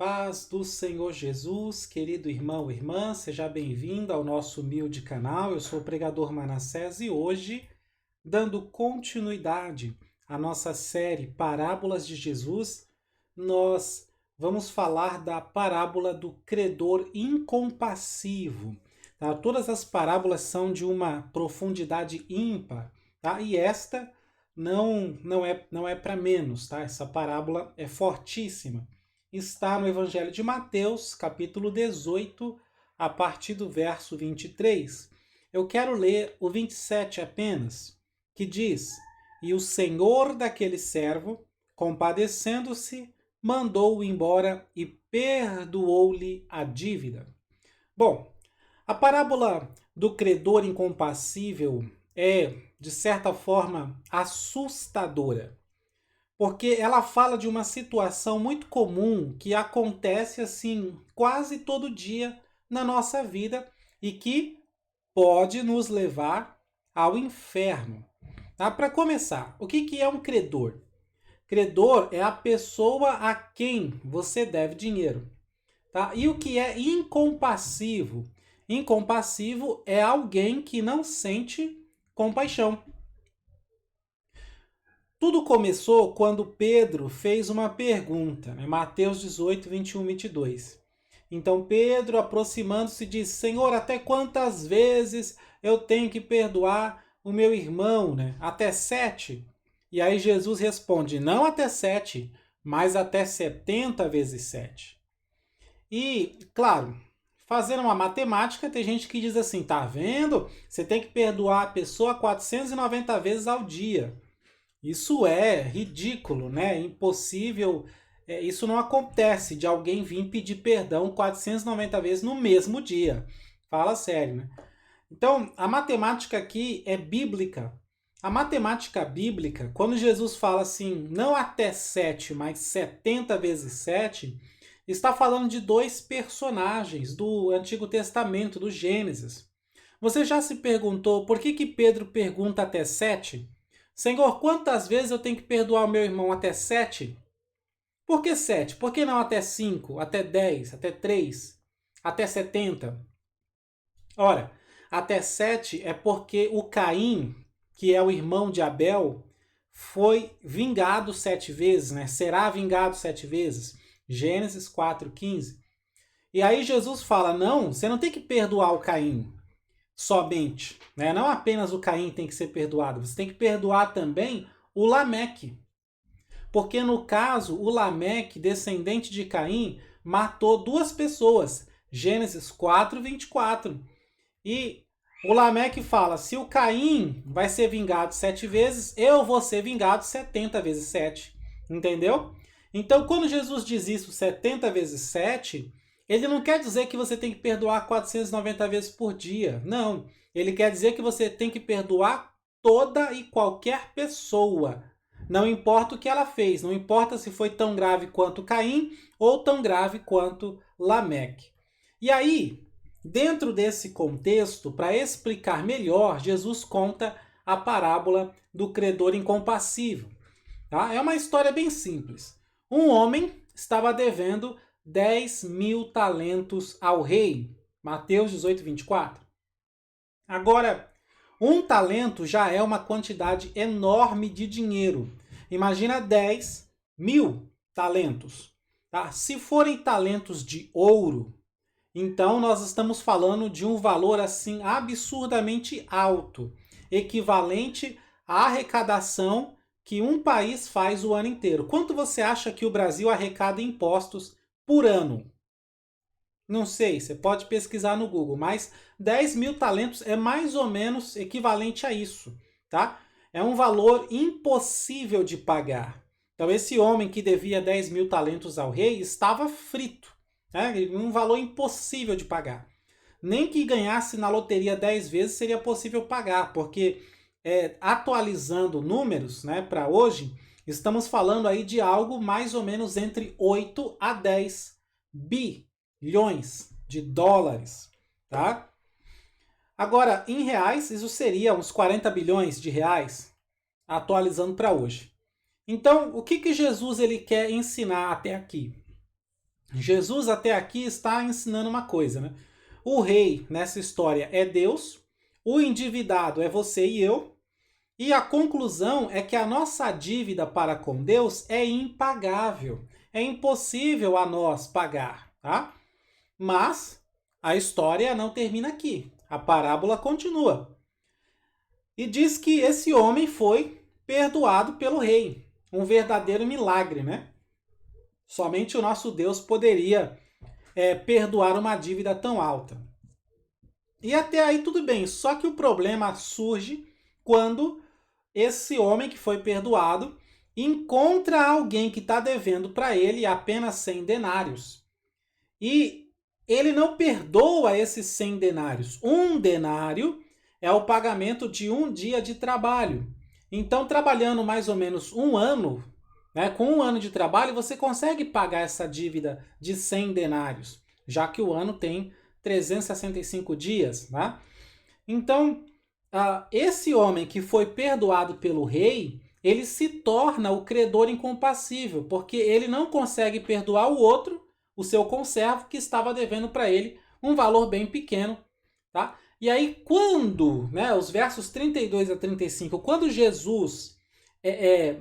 Paz do Senhor Jesus, querido irmão e irmã, seja bem-vindo ao nosso humilde canal. Eu sou o pregador Manassés e hoje, dando continuidade à nossa série Parábolas de Jesus, nós vamos falar da parábola do credor incompassivo. Tá? Todas as parábolas são de uma profundidade ímpar, tá? E esta não é para menos, tá? Essa parábola é fortíssima. Está no Evangelho de Mateus, capítulo 18, a partir do verso 23. Eu quero ler o 27 apenas, que diz: E o senhor daquele servo, compadecendo-se, mandou-o embora e perdoou-lhe a dívida. Bom, a parábola do credor incompassível é, de certa forma, assustadora, porque ela fala de uma situação muito comum que acontece assim quase todo dia na nossa vida e que pode nos levar ao inferno. Tá? Para começar, o que é um credor? Credor é a pessoa a quem você deve dinheiro. Tá? E o que é incompassivo? Incompassivo é alguém que não sente compaixão. Tudo começou quando Pedro fez uma pergunta, né? Mateus 18, 21, 22. Então Pedro, aproximando-se, disse: Senhor, até quantas vezes eu tenho que perdoar o meu irmão? Né? Até 7? E aí Jesus responde: não até 7, mas até 70 vezes 7. E, claro, fazendo uma matemática, tem gente que diz assim: tá vendo? Você tem que perdoar a pessoa 490 vezes ao dia. Isso é ridículo, né? Impossível. Isso não acontece de alguém vir pedir perdão 490 vezes no mesmo dia. Fala sério, né? Então, a matemática aqui é bíblica. A matemática bíblica, quando Jesus fala assim, não até 7, mas 70 vezes 7, está falando de dois personagens do Antigo Testamento, do Gênesis. Você já se perguntou por que Pedro pergunta até 7? Senhor, quantas vezes eu tenho que perdoar o meu irmão até 7? Por que 7? Por que não até 5, até 10, até 3, até 70? Ora, até 7 é porque o Caim, que é o irmão de Abel, foi vingado 7 vezes, né? Será vingado 7 vezes. Gênesis 4:15. E aí Jesus fala: não, você não tem que perdoar o Caim somente, né? Não apenas o Caim tem que ser perdoado, você tem que perdoar também o Lameque. Porque no caso, o Lameque, descendente de Caim, matou duas pessoas. Gênesis 4:24. E o Lameque fala: se o Caim vai ser vingado 7 vezes, eu vou ser vingado 70 vezes 7. Entendeu? Então, quando Jesus diz isso 70 vezes 7, ele não quer dizer que você tem que perdoar 490 vezes por dia. Não. Ele quer dizer que você tem que perdoar toda e qualquer pessoa. Não importa o que ela fez, não importa se foi tão grave quanto Caim ou tão grave quanto Lameque. E aí, dentro desse contexto, para explicar melhor, Jesus conta a parábola do credor incompassível. Tá? É uma história bem simples. Um homem estava devendo 10.000 talentos ao rei. Mateus 18, 24. Agora, um talento já é uma quantidade enorme de dinheiro. Imagina 10.000 talentos. Tá? Se forem talentos de ouro, então nós estamos falando de um valor assim absurdamente alto, equivalente à arrecadação que um país faz o ano inteiro. Quanto você acha que o Brasil arrecada em impostos por ano? Não sei, você pode pesquisar no Google, mas 10.000 talentos é mais ou menos equivalente a isso, tá? É um valor impossível de pagar. Então esse homem que devia 10.000 talentos ao rei estava frito, né? Um valor impossível de pagar. Nem que ganhasse na loteria 10 vezes seria possível pagar, porque atualizando números, né, para hoje, estamos falando aí de algo mais ou menos entre 8 a 10 bilhões de dólares, tá? Agora, em reais, isso seria uns 40 bilhões de reais, atualizando para hoje. Então, o que Jesus ele quer ensinar até aqui? Jesus até aqui está ensinando uma coisa, né? O rei nessa história é Deus, o endividado é você e eu, e a conclusão é que a nossa dívida para com Deus é impagável. É impossível a nós pagar, tá? Mas a história não termina aqui. A parábola continua. E diz que esse homem foi perdoado pelo rei. Um verdadeiro milagre, né? Somente o nosso Deus poderia perdoar uma dívida tão alta. E até aí tudo bem, só que o problema surge quando esse homem que foi perdoado encontra alguém que está devendo para ele apenas 100 denários. E ele não perdoa esses 100 denários. Um denário é o pagamento de um dia de trabalho. Então, trabalhando mais ou menos um ano, né, com um ano de trabalho, você consegue pagar essa dívida de 100 denários, já que o ano tem 365 dias. Né? Então, esse homem que foi perdoado pelo rei, ele se torna o credor incompassível, porque ele não consegue perdoar o outro, o seu conservo, que estava devendo para ele um valor bem pequeno. Tá? E aí, quando, né, os versos 32 a 35, quando Jesus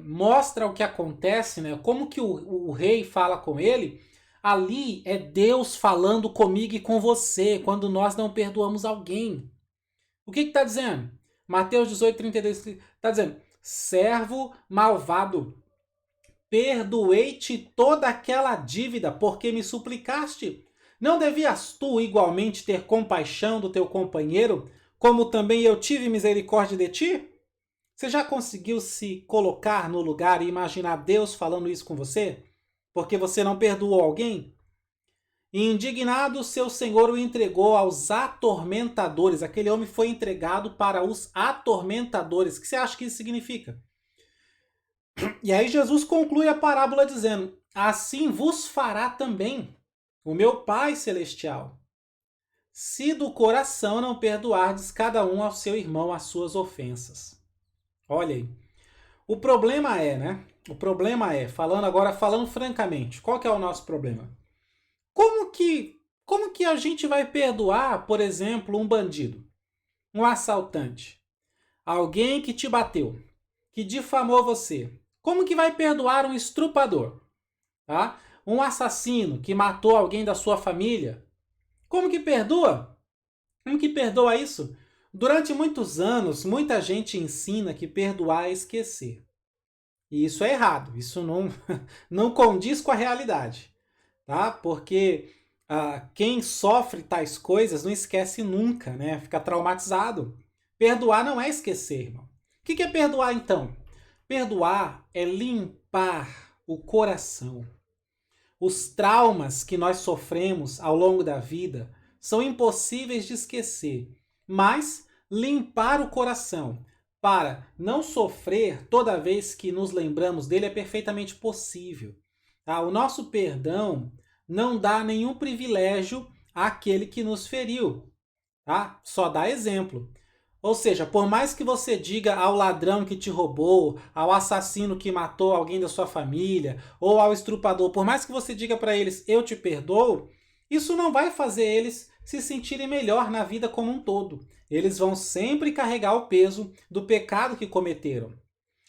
mostra o que acontece, né, como que o rei fala com ele, ali é Deus falando comigo e com você, quando nós não perdoamos alguém. O que está dizendo? Mateus 18, 32 está dizendo: servo malvado, perdoei-te toda aquela dívida porque me suplicaste. Não devias tu igualmente ter compaixão do teu companheiro, como também eu tive misericórdia de ti? Você já conseguiu se colocar no lugar e imaginar Deus falando isso com você? Porque você não perdoou alguém? E indignado, seu senhor o entregou aos atormentadores. Aquele homem foi entregado para os atormentadores. O que você acha que isso significa? E aí Jesus conclui a parábola dizendo: assim vos fará também o meu Pai Celestial, se do coração não perdoardes cada um ao seu irmão as suas ofensas. Olha aí. O problema é, né? O problema é, falando francamente, qual que é o nosso problema? Como que a gente vai perdoar, por exemplo, um bandido, um assaltante, alguém que te bateu, que difamou você? Como que vai perdoar um estrupador, tá? Um assassino que matou alguém da sua família? Como que perdoa? Como que perdoa isso? Durante muitos anos, muita gente ensina que perdoar é esquecer. E isso é errado, isso não condiz com a realidade, tá? Porque quem sofre tais coisas não esquece nunca, né? Fica traumatizado. Perdoar não é esquecer, irmão. O que é perdoar, então? Perdoar é limpar o coração. Os traumas que nós sofremos ao longo da vida são impossíveis de esquecer, mas limpar o coração para não sofrer toda vez que nos lembramos dele é perfeitamente possível. Tá? O nosso perdão não dá nenhum privilégio àquele que nos feriu. Tá? Só dá exemplo. Ou seja, por mais que você diga ao ladrão que te roubou, ao assassino que matou alguém da sua família, ou ao estrupador, por mais que você diga para eles, eu te perdoo, isso não vai fazer eles se sentirem melhor na vida como um todo. Eles vão sempre carregar o peso do pecado que cometeram.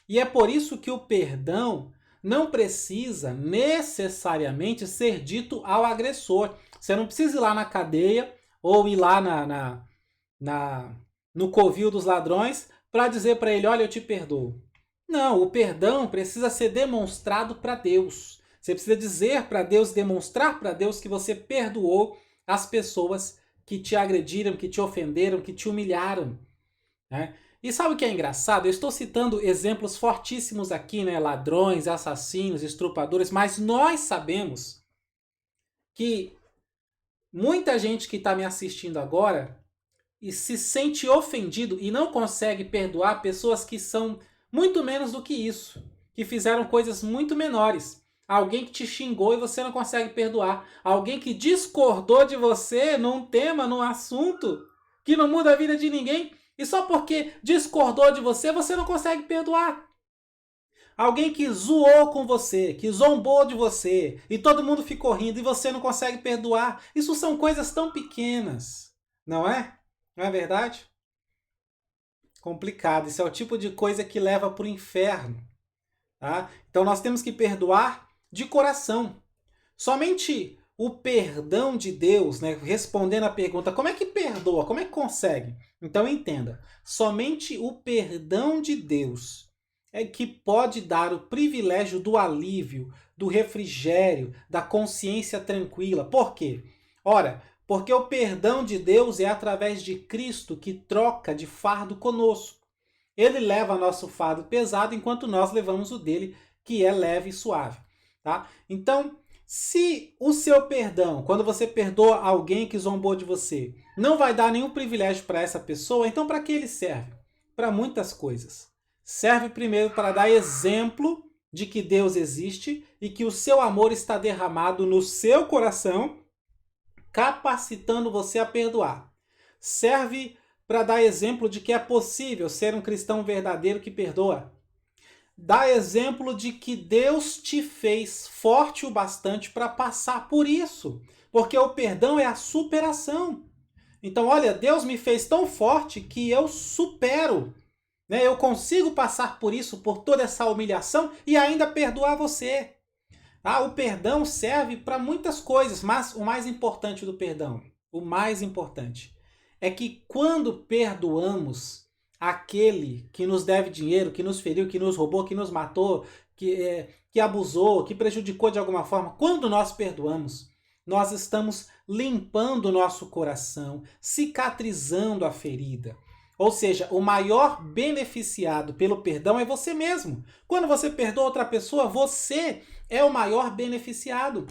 E é por isso que o perdão não precisa necessariamente ser dito ao agressor. Você não precisa ir lá na cadeia ou ir lá no covil dos ladrões para dizer para ele, olha, eu te perdoo. Não, o perdão precisa ser demonstrado para Deus. Você precisa dizer para Deus, demonstrar para Deus que você perdoou as pessoas que te agrediram, que te ofenderam, que te humilharam. Né? E sabe o que é engraçado? Eu estou citando exemplos fortíssimos aqui, né? Ladrões, assassinos, estrupadores, mas nós sabemos que muita gente que está me assistindo agora e se sente ofendido e não consegue perdoar pessoas que são muito menos do que isso, que fizeram coisas muito menores. Alguém que te xingou e você não consegue perdoar. Alguém que discordou de você num tema, num assunto que não muda a vida de ninguém. E só porque discordou de você, você não consegue perdoar. Alguém que zoou com você, que zombou de você, e todo mundo ficou rindo e você não consegue perdoar. Isso são coisas tão pequenas, não é? Não é verdade? Complicado. Isso é o tipo de coisa que leva para o inferno. Tá? Então nós temos que perdoar de coração. Somente o perdão de Deus, né, respondendo a pergunta, como é que perdoa? Como é que consegue? Então entenda, somente o perdão de Deus é que pode dar o privilégio do alívio, do refrigério, da consciência tranquila. Por quê? Ora, porque o perdão de Deus é através de Cristo que troca de fardo conosco. Ele leva nosso fardo pesado enquanto nós levamos o dele, que é leve e suave. Tá? Então, se o seu perdão, quando você perdoa alguém que zombou de você, não vai dar nenhum privilégio para essa pessoa, então para que ele serve? Para muitas coisas. Serve primeiro para dar exemplo de que Deus existe e que o seu amor está derramado no seu coração, capacitando você a perdoar. Serve para dar exemplo de que é possível ser um cristão verdadeiro que perdoa. Dá exemplo de que Deus te fez forte o bastante para passar por isso, porque o perdão é a superação. Então, olha, Deus me fez tão forte que eu supero, né? Eu consigo passar por isso, por toda essa humilhação e ainda perdoar você. O perdão serve para muitas coisas, mas o mais importante do perdão, o mais importante, é que quando perdoamos aquele que nos deve dinheiro, que nos feriu, que nos roubou, que nos matou, que abusou, que prejudicou de alguma forma, quando nós perdoamos, nós estamos limpando o nosso coração, cicatrizando a ferida. Ou seja, o maior beneficiado pelo perdão é você mesmo. Quando você perdoa outra pessoa, você é o maior beneficiado.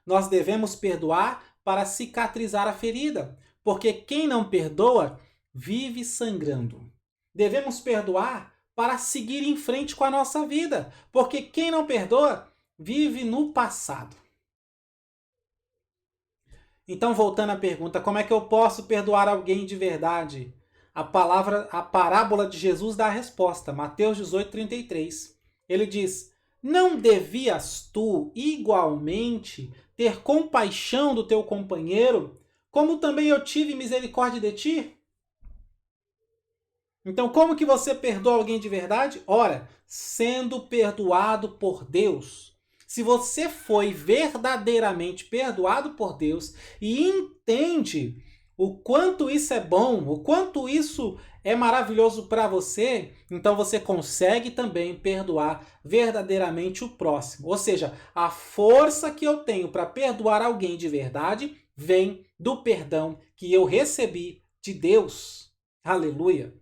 Nós devemos perdoar para cicatrizar a ferida, porque quem não perdoa vive sangrando. Devemos perdoar para seguir em frente com a nossa vida, porque quem não perdoa vive no passado. Então, voltando à pergunta, como é que eu posso perdoar alguém de verdade? A parábola de Jesus dá a resposta, Mateus 18:33. Ele diz: não devias tu igualmente ter compaixão do teu companheiro, como também eu tive misericórdia de ti? Então, como que você perdoa alguém de verdade? Ora, sendo perdoado por Deus. Se você foi verdadeiramente perdoado por Deus e entende o quanto isso é bom, o quanto isso é maravilhoso para você, então você consegue também perdoar verdadeiramente o próximo. Ou seja, a força que eu tenho para perdoar alguém de verdade vem do perdão que eu recebi de Deus. Aleluia!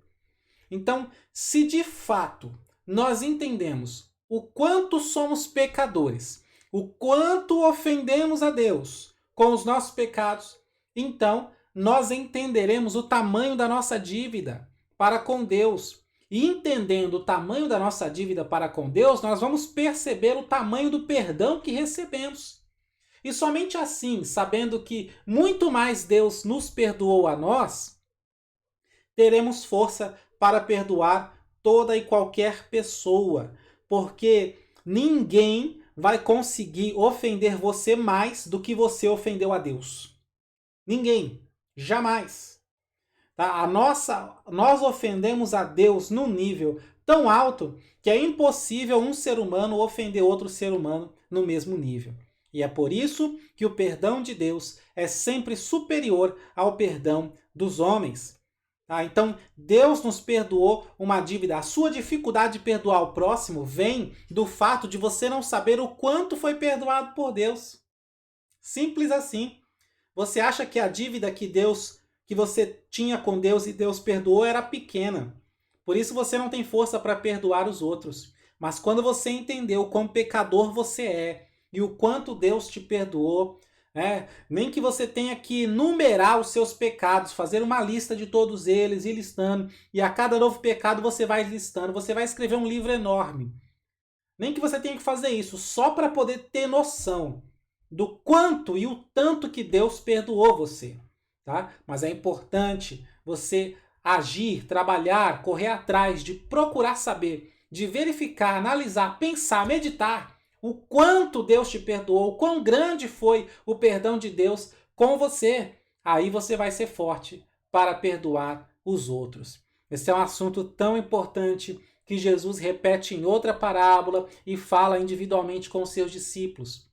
Então, se de fato nós entendemos o quanto somos pecadores, o quanto ofendemos a Deus com os nossos pecados, então nós entenderemos o tamanho da nossa dívida para com Deus. E entendendo o tamanho da nossa dívida para com Deus, nós vamos perceber o tamanho do perdão que recebemos. E somente assim, sabendo que muito mais Deus nos perdoou a nós, teremos força para perdoar toda e qualquer pessoa, porque ninguém vai conseguir ofender você mais do que você ofendeu a Deus. Ninguém, jamais. Tá? Nós ofendemos a Deus num nível tão alto que é impossível um ser humano ofender outro ser humano no mesmo nível. E é por isso que o perdão de Deus é sempre superior ao perdão dos homens. Então, Deus nos perdoou uma dívida. A sua dificuldade de perdoar o próximo vem do fato de você não saber o quanto foi perdoado por Deus. Simples assim. Você acha que a dívida que você tinha com Deus e Deus perdoou era pequena. Por isso você não tem força para perdoar os outros. Mas quando você entendeu quão pecador você é e o quanto Deus te perdoou, nem que você tenha que numerar os seus pecados, fazer uma lista de todos eles e listando, e a cada novo pecado você vai listando, você vai escrever um livro enorme. Nem que você tenha que fazer isso, só para poder ter noção do quanto e o tanto que Deus perdoou você. Tá? Mas é importante você agir, trabalhar, correr atrás de procurar saber de verificar, analisar, pensar, meditar o quanto Deus te perdoou, o quão grande foi o perdão de Deus com você, aí você vai ser forte para perdoar os outros. Esse é um assunto tão importante que Jesus repete em outra parábola e fala individualmente com os seus discípulos.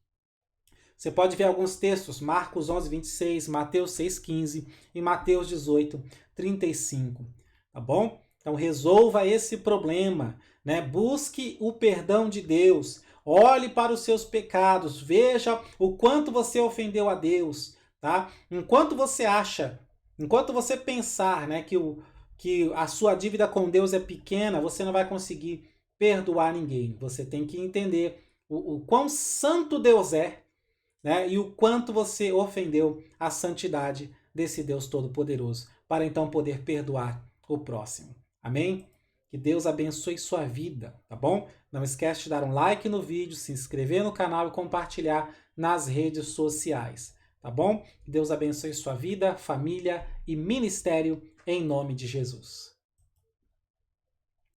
Você pode ver alguns textos, Marcos 11, 26, Mateus 6, 15 e Mateus 18, 35. Tá bom? Então resolva esse problema, né? Busque o perdão de Deus. Olhe para os seus pecados, veja o quanto você ofendeu a Deus, tá? Enquanto você pensar, né, que a sua dívida com Deus é pequena, você não vai conseguir perdoar ninguém. Você tem que entender o quão santo Deus é, né? E o quanto você ofendeu a santidade desse Deus Todo-Poderoso, para então poder perdoar o próximo. Amém? Que Deus abençoe sua vida, tá bom? Não esquece de dar um like no vídeo, se inscrever no canal e compartilhar nas redes sociais, tá bom? Que Deus abençoe sua vida, família e ministério em nome de Jesus.